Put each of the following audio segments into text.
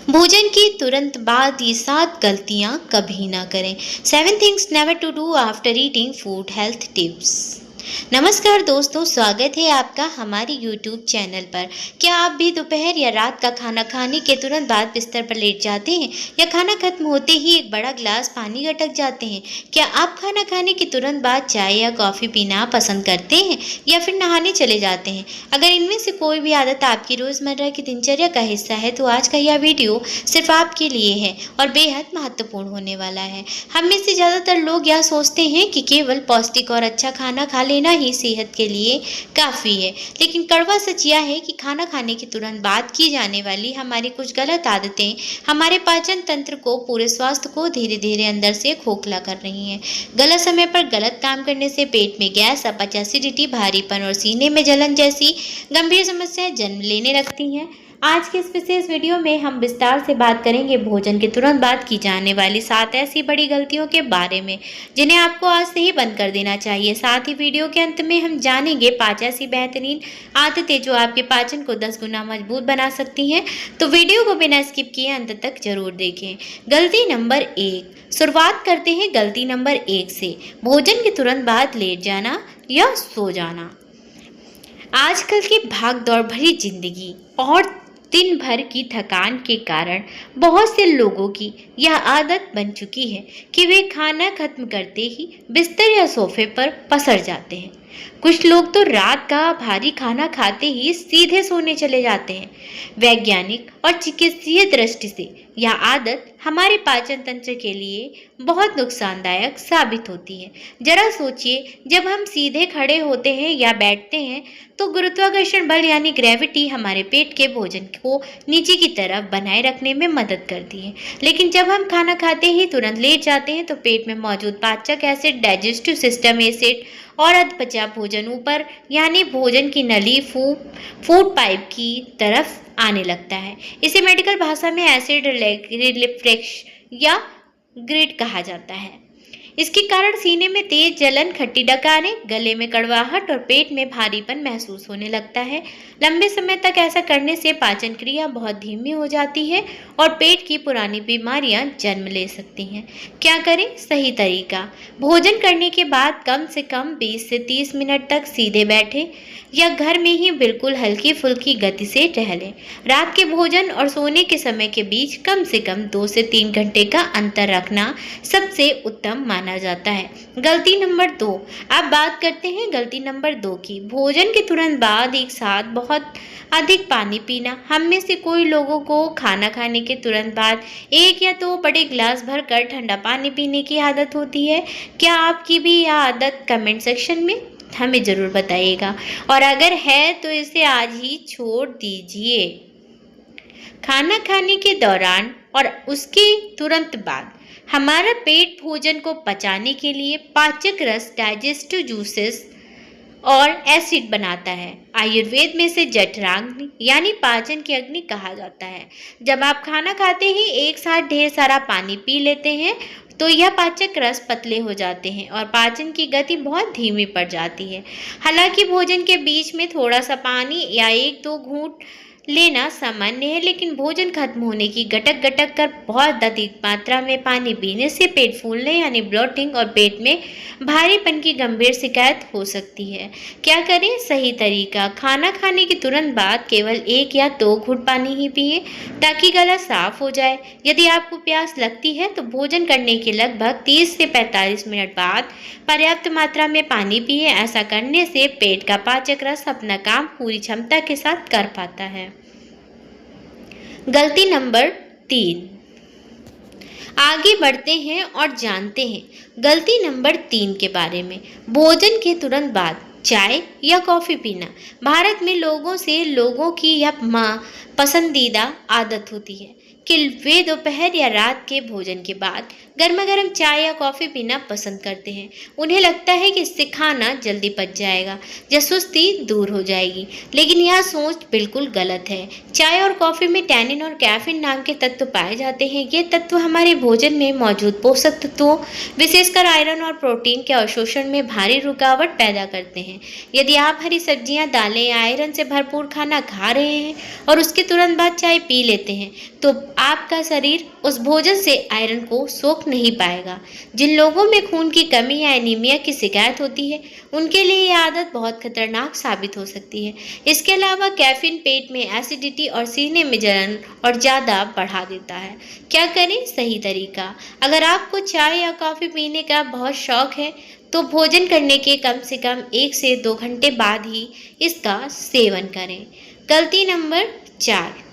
भोजन के तुरंत बाद ये 7 गलतियां कभी ना करें। 7 things never to do after eating food health tips. नमस्कार दोस्तों, स्वागत है आपका हमारे YouTube चैनल पर। क्या आप भी दोपहर या रात का खाना खाने के तुरंत बाद बिस्तर पर लेट जाते हैं या खाना खत्म होते ही एक बड़ा गिलास पानी गटक जाते हैं? क्या आप खाना खाने के तुरंत बाद चाय या कॉफ़ी पीना पसंद करते हैं या फिर नहाने चले जाते हैं? अगर इनमें से कोई भी आदत आपकी रोज़मर्रा की दिनचर्या का हिस्सा है तो आज का यह वीडियो सिर्फ आपके लिए है और बेहद महत्वपूर्ण होने वाला है। हम में से ज़्यादातर लोग यह सोचते हैं कि केवल पौष्टिक और अच्छा खाना खा लेना ही सेहत के लिए काफ़ी है, लेकिन कड़वा सच यह है कि खाना खाने के तुरंत बाद की जाने वाली हमारी कुछ गलत आदतें हमारे पाचन तंत्र को, पूरे स्वास्थ्य को धीरे धीरे अंदर से खोखला कर रही हैं। गलत समय पर गलत काम करने से पेट में गैस, अपच, एसिडिटी, भारीपन और सीने में जलन जैसी गंभीर समस्याएं जन्म लेने लगती हैं। आज के इस विशेष वीडियो में हम विस्तार से बात करेंगे भोजन के तुरंत बाद की जाने वाली 7 ऐसी बड़ी गलतियों के बारे में जिन्हें आपको आज से ही बंद कर देना चाहिए। साथ ही वीडियो के अंत में हम जानेंगे 5 ऐसी बेहतरीन आदतें जो आपके पाचन को 10 गुना मजबूत बना सकती हैं। तो वीडियो को बिना स्किप किए अंत तक जरूर देखें। गलती नंबर 1। शुरुआत करते हैं गलती नंबर 1 से। भोजन के तुरंत बाद लेट जाना या सो जाना। आजकल की भाग दौड़ भरी जिंदगी और दिन भर की थकान के कारण बहुत से लोगों की यह आदत बन चुकी है कि वे खाना खत्म करते ही बिस्तर या सोफे पर पसर जाते हैं। कुछ लोग तो रात का भारी खाना खाते ही सीधे सोने चले जाते हैं। वैज्ञानिक और चिकित्सीय दृष्टि से यह आदत हमारे पाचन तंत्र के लिए बहुत नुकसानदायक साबित होती है। जरा सोचिए, जब हम सीधे खड़े होते हैं या बैठते हैं तो गुरुत्वाकर्षण बल यानी ग्रेविटी हमारे पेट के भोजन को नीचे की तरफ बनाए रखने में मदद करती है, लेकिन जब हम खाना खाते ही तुरंत लेट जाते हैं तो पेट में मौजूद पाचक एसिड, डाइजेस्टिव सिस्टम एसिड और अधपचा भोजन ऊपर यानी भोजन की नली फूड पाइप की तरफ आने लगता है। इसे मेडिकल भाषा में एसिड रिफ्लक्स या ग्रिड कहा जाता है। इसके कारण सीने में तेज जलन, खट्टी डकारने, गले में कड़वाहट और पेट में भारीपन महसूस होने लगता है। लंबे समय तक ऐसा करने से पाचन क्रिया बहुत धीमी हो जाती है और पेट की पुरानी बीमारियां जन्म ले सकती हैं। क्या करें? सही तरीका। भोजन करने के बाद कम से कम 20 से 30 मिनट तक सीधे बैठे या घर में ही बिल्कुल हल्की फुल्की गति से टहलें। रात के भोजन और सोने के समय के बीच कम से कम 2 से 3 घंटे का अंतर रखना सबसे उत्तम माना जाता है। गलती नंबर 2। अब बात करते हैं गलती नंबर 2 की। भोजन के तुरंत बाद एक साथ बहुत अधिक पानी पीना। हम में से कोई लोगों को खाना खाने के तुरंत बाद 1 या 2 बड़े गिलास भरकर ठंडा पानी पीने की आदत होती है। क्या आपकी भी यह आदत? कमेंट सेक्शन में हमें ज़रूर बताइएगा, और अगर है तो इसे आज ही छोड़ दीजिए। खाना खाने के दौरान और उसके तुरंत बाद हमारा पेट भोजन को पचाने के लिए पाचक रस, डाइजेस्टिव जूसेस और एसिड बनाता है। आयुर्वेद में इसे जठराग्नि यानी पाचन की अग्नि कहा जाता है। जब आप खाना खाते ही एक साथ ढेर सारा पानी पी लेते हैं तो यह पाचक रस पतले हो जाते हैं और पाचन की गति बहुत धीमी पड़ जाती है। हालांकि भोजन के बीच में थोड़ा सा पानी या 1-2 घूंट लेना सामान्य है, लेकिन भोजन खत्म होने की गटक कर बहुत अधिक मात्रा में पानी पीने से पेट फूलने यानी ब्लोटिंग और पेट में भारीपन की गंभीर शिकायत हो सकती है। क्या करें? सही तरीका। खाना खाने के तुरंत बाद केवल 1 या 2 घूंट पानी ही पिए ताकि गला साफ हो जाए। यदि आपको प्यास लगती है तो भोजन करने के लगभग 30 से 45 मिनट बाद पर्याप्त मात्रा में पानी पिए। ऐसा करने से पेट का पाचक रस अपना काम पूरी क्षमता के साथ कर पाता है। गलती नंबर 3। आगे बढ़ते हैं और जानते हैं गलती नंबर 3 के बारे में। भोजन के तुरंत बाद चाय या कॉफ़ी पीना। भारत में लोगों की यह पसंदीदा आदत होती है कि वे दोपहर या रात के भोजन के बाद गर्मा गर्म चाय या कॉफ़ी पीना पसंद करते हैं। उन्हें लगता है कि इससे खाना जल्दी पच जाएगा या सुस्ती दूर हो जाएगी, लेकिन यह सोच बिल्कुल गलत है। चाय और कॉफ़ी में टैनिन और कैफीन नाम के तत्व पाए जाते हैं। ये तत्व हमारे भोजन में मौजूद पोषक तत्वों, विशेषकर आयरन और प्रोटीन के अवशोषण में भारी रुकावट पैदा करते हैं। यदि आप हरी सब्जियां, दालें या आयरन से भरपूर खाना खा रहे हैं और उसके तुरंत बाद चाय पी लेते हैं तो आपका शरीर उस भोजन से आयरन को सोख नहीं पाएगा। जिन लोगों में खून की कमी या एनीमिया की शिकायत होती है, उनके लिए ये आदत बहुत खतरनाक साबित हो सकती है। इसके अलावा कैफीन पेट में एसिडिटी और सीने में जलन और ज़्यादा बढ़ा देता है। क्या करें? सही तरीका। अगर आपको चाय या कॉफ़ी पीने का बहुत शौक है, तो भोजन करने के कम से कम 1 से 2 घंटे बाद ही इसका सेवन करें। गलती नंबर 4।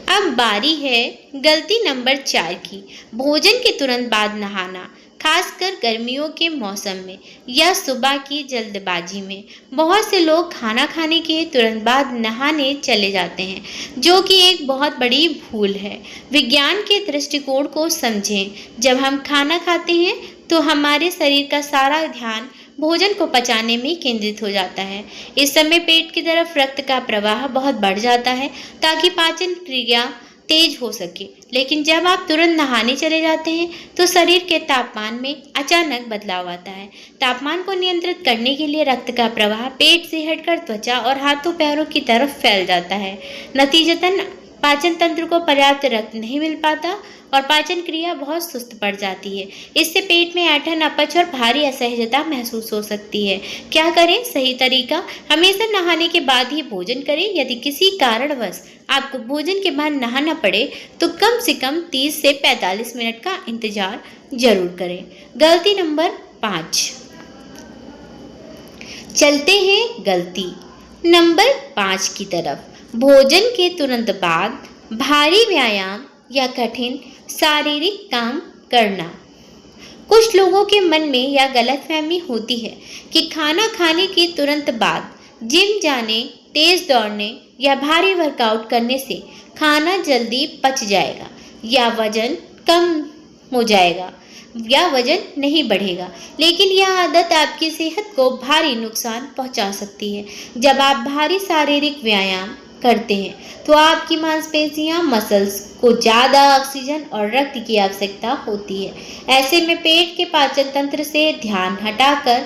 अब बारी है गलती नंबर 4 की, भोजन के तुरंत बाद नहाना, खासकर गर्मियों के मौसम में या सुबह की जल्दबाजी में। बहुत से लोग खाना खाने के तुरंत बाद नहाने चले जाते हैं, जो कि एक बहुत बड़ी भूल है। विज्ञान के दृष्टिकोण को समझें। जब हम खाना खाते हैं तो हमारे शरीर का सारा ध्यान भोजन को पचाने में केंद्रित हो जाता है। इस समय पेट की तरफ रक्त का प्रवाह बहुत बढ़ जाता है ताकि पाचन क्रिया तेज हो सके। लेकिन जब आप तुरंत नहाने चले जाते हैं तो शरीर के तापमान में अचानक बदलाव आता है। तापमान को नियंत्रित करने के लिए रक्त का प्रवाह पेट से हटकर त्वचा और हाथों पैरों की तरफ फैल जाता है। नतीजतन पाचन तंत्र को पर्याप्त रक्त नहीं मिल पाता और पाचन क्रिया बहुत सुस्त पड़ जाती है। इससे पेट में ऐंठन, अपच और भारी असहजता महसूस हो सकती है। क्या करें? सही तरीका, हमेशा नहाने के बाद ही भोजन करें। यदि किसी कारणवश आपको भोजन के बाद नहाना पड़े तो कम से कम 30 से 45 मिनट का इंतजार जरूर करें। गलती नंबर 5। चलते हैं गलती नंबर 5 की तरफ। भोजन के तुरंत बाद भारी व्यायाम या कठिन शारीरिक काम करना। कुछ लोगों के मन में यह गलतफहमी होती है कि खाना खाने के तुरंत बाद जिम जाने, तेज दौड़ने या भारी वर्कआउट करने से खाना जल्दी पच जाएगा या वजन कम हो जाएगा या वजन नहीं बढ़ेगा। लेकिन यह आदत आपकी सेहत को भारी नुकसान पहुंचा सकती है। जब आप भारी शारीरिक व्यायाम करते हैं तो आपकी मांसपेशियां, मसल्स को ज़्यादा ऑक्सीजन और रक्त की आवश्यकता होती है। ऐसे में पेट के पाचन तंत्र से ध्यान हटाकर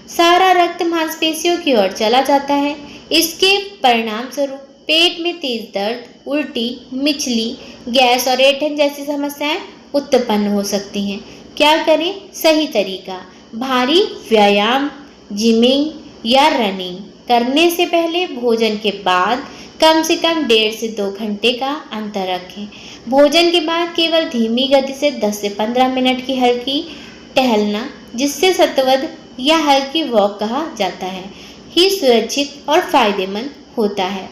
सारा रक्त मांसपेशियों की ओर चला जाता है। इसके परिणाम स्वरूप पेट में तेज दर्द, उल्टी, मिचली, गैस और ऐंठन जैसी समस्याएं उत्पन्न हो सकती हैं। क्या करें? सही तरीका, भारी व्यायाम, जिमिंग या रनिंग करने से पहले भोजन के बाद कम से कम 1.5 से 2 घंटे का अंतर रखें। भोजन के बाद केवल धीमी गति से 10 से 15 मिनट की हल्की टहलना, जिससे सत्वद या हल्की वॉक कहा जाता है, ही सुरक्षित और फायदेमंद होता है।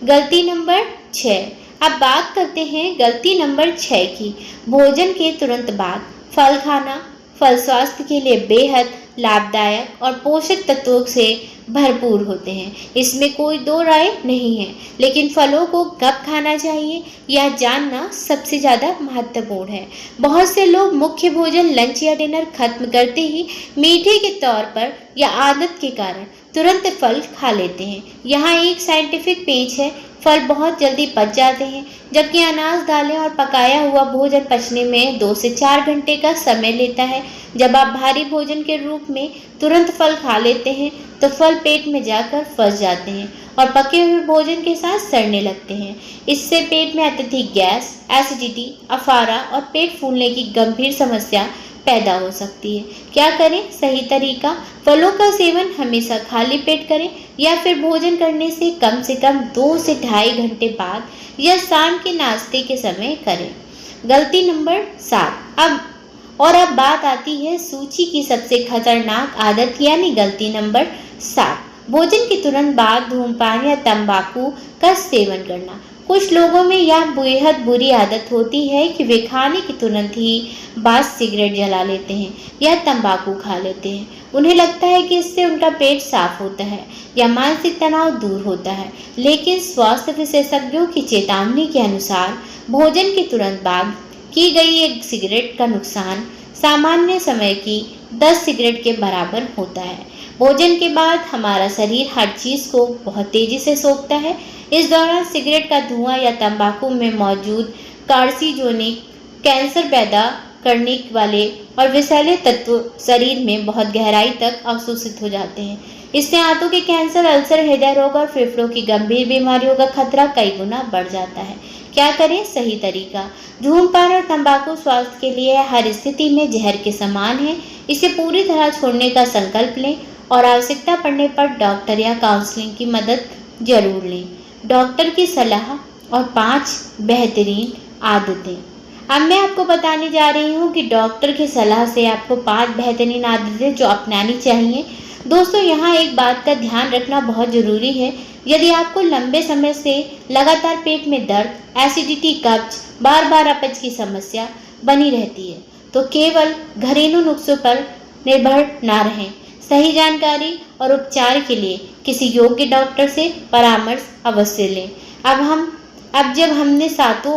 गलती नंबर 6। अब बात करते हैं गलती नंबर 6 की, भोजन के तुरंत बाद फल खाना। फल स्वास्थ्य के लिए बेहद लाभदायक और पोषक तत्वों से भरपूर होते हैं, इसमें कोई दो राय नहीं है। लेकिन फलों को कब खाना चाहिए यह जानना सबसे ज़्यादा महत्वपूर्ण है। बहुत से लोग मुख्य भोजन, लंच या डिनर खत्म करते ही मीठे के तौर पर या आदत के कारण तुरंत फल खा लेते हैं। यहाँ एक साइंटिफिक पेच है, फल बहुत जल्दी पच जाते हैं, जबकि अनाज, दालें और पकाया हुआ भोजन पचने में 2 से 4 घंटे का समय लेता है। जब आप भारी भोजन के रूप में तुरंत फल खा लेते हैं तो फल पेट में जाकर फंस जाते हैं और पके हुए भोजन के साथ सड़ने लगते हैं। इससे पेट में अत्यधिक गैस, एसिडिटी, अफारा और पेट फूलने की गंभीर समस्या पैदा हो सकती है। क्या करें? सही तरीका, फलों का सेवन हमेशा खाली पेट करें या फिर भोजन करने से कम 2 से 2.5 घंटे बाद या शाम के नाश्ते के समय करें। गलती नंबर 7। अब बात आती है सूची की सबसे खतरनाक आदत यानी गलती नंबर 7, भोजन के तुरंत बाद धूम्रपान या तंबाकू का सेवन करना। कुछ लोगों में यह बेहद बुरी आदत होती है कि वे खाने के तुरंत ही बाद सिगरेट जला लेते हैं या तंबाकू खा लेते हैं। उन्हें लगता है कि इससे उनका पेट साफ होता है या मानसिक तनाव दूर होता है। लेकिन स्वास्थ्य विशेषज्ञों की चेतावनी के अनुसार भोजन के तुरंत बाद की गई एक सिगरेट का नुकसान सामान्य समय की 10 सिगरेट के बराबर होता है। भोजन के बाद हमारा शरीर हर चीज़ को बहुत तेज़ी से सोखता है। इस दौरान सिगरेट का धुआं या तंबाकू में मौजूद कार्सिनोजेनिक, कैंसर पैदा करने वाले और विषैले तत्व शरीर में बहुत गहराई तक अवशोषित हो जाते हैं। इससे आंतों के कैंसर, अल्सर, हृदय रोग और फेफड़ों की गंभीर बीमारियों का खतरा कई गुना बढ़ जाता है। क्या करें? सही तरीका। धूम्रपान और तंबाकू स्वास्थ्य के लिए हर स्थिति में जहर के समान है। इसे पूरी तरह छोड़ने का संकल्प लें और आवश्यकता पड़ने पर डॉक्टर या काउंसलिंग की मदद जरूर लें। डॉक्टर की सलाह और 5 बेहतरीन आदतें। अब मैं आपको बताने जा रही हूँ कि डॉक्टर की सलाह से आपको 5 बेहतरीन आदतें जो अपनानी चाहिए। दोस्तों, यहाँ एक बात का ध्यान रखना बहुत ज़रूरी है। यदि आपको लंबे समय से लगातार पेट में दर्द, एसिडिटी, कब्ज, बार बार अपच की समस्या बनी रहती है तो केवल घरेलू नुस्खों पर निर्भर ना रहें। सही जानकारी और उपचार के लिए किसी योग्य डॉक्टर से परामर्श अवश्य लें। अब जब हमने 7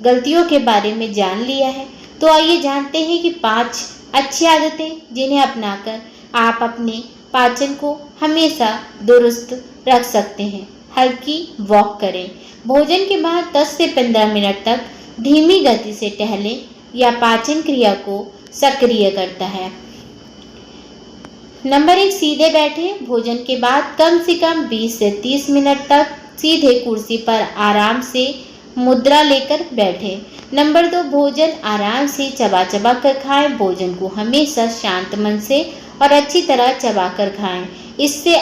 गलतियों के बारे में जान लिया है तो आइए जानते हैं कि 5 अच्छी आदतें जिन्हें अपनाकर आप अपने पाचन को हमेशा दुरुस्त रख सकते हैं। हल्की वॉक करें। भोजन के बाद 10 से 15 मिनट तक धीमी गति से टहलें या पाचन क्रिया को सक्रिय करता है। नंबर 1, सीधे बैठें। भोजन के बाद कम से कम 20 से 30 मिनट तक सीधे कुर्सी पर आराम से मुद्रा लेकर बैठें। नंबर 2, भोजन आराम से चबा चबा कर खाएं। भोजन को हमेशा शांत मन से और अच्छी तरह चबाकर खाएं। इससे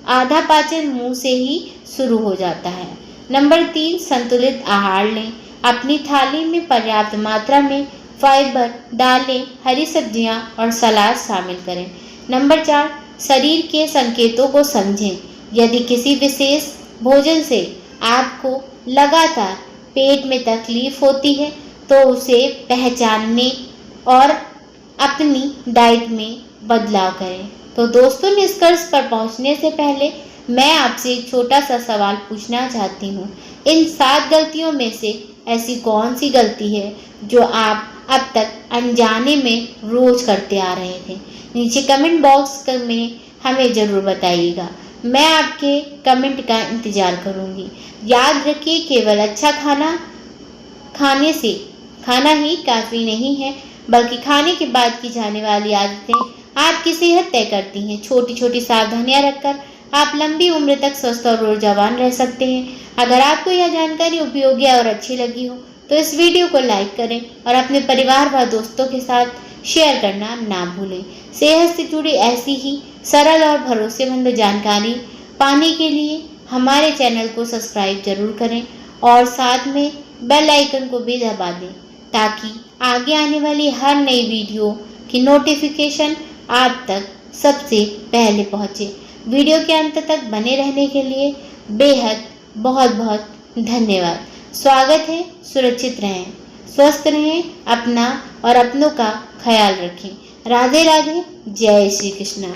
आधा पाचन मुंह से ही शुरू हो जाता है। नंबर 3, संतुलित आहार लें। अपनी थाली में पर्याप्त मात्रा में फाइबर, दालें, हरी सब्जियां और सलाद शामिल करें। नंबर 4, शरीर के संकेतों को समझें। यदि किसी विशेष भोजन से आपको लगातार पेट में तकलीफ होती है तो उसे पहचानने और अपनी डाइट में बदलाव करें। तो दोस्तों, निष्कर्ष पर पहुंचने से पहले मैं आपसे एक छोटा सा सवाल पूछना चाहती हूँ। इन 7 गलतियों में से ऐसी कौन सी गलती है जो आप अब तक अनजाने में रोज करते आ रहे थे? नीचे कमेंट बॉक्स में हमें ज़रूर बताइएगा। मैं आपके कमेंट का इंतज़ार करूँगी। याद रखिए, केवल अच्छा खाना ही काफ़ी नहीं है, बल्कि खाने के बाद की जाने वाली आदतें आपकी सेहत तय करती हैं। छोटी छोटी सावधानियां रखकर आप लंबी उम्र तक स्वस्थ और ऊर्जावान रह सकते हैं। अगर आपको यह जानकारी उपयोगी और अच्छी लगी हो तो इस वीडियो को लाइक करें और अपने परिवार व दोस्तों के साथ शेयर करना ना भूलें। सेहत से जुड़ी ऐसी ही सरल और भरोसेमंद जानकारी पाने के लिए हमारे चैनल को सब्सक्राइब जरूर करें और साथ में बेल आइकन को भी दबा दें ताकि आगे आने वाली हर नई वीडियो की नोटिफिकेशन आप तक सबसे पहले पहुंचे। वीडियो के अंत तक बने रहने के लिए बेहद बहुत बहुत धन्यवाद। स्वागत है। सुरक्षित रहें, स्वस्थ रहें, अपना और अपनों का ख्याल रखें। राधे राधे। जय श्री कृष्णा।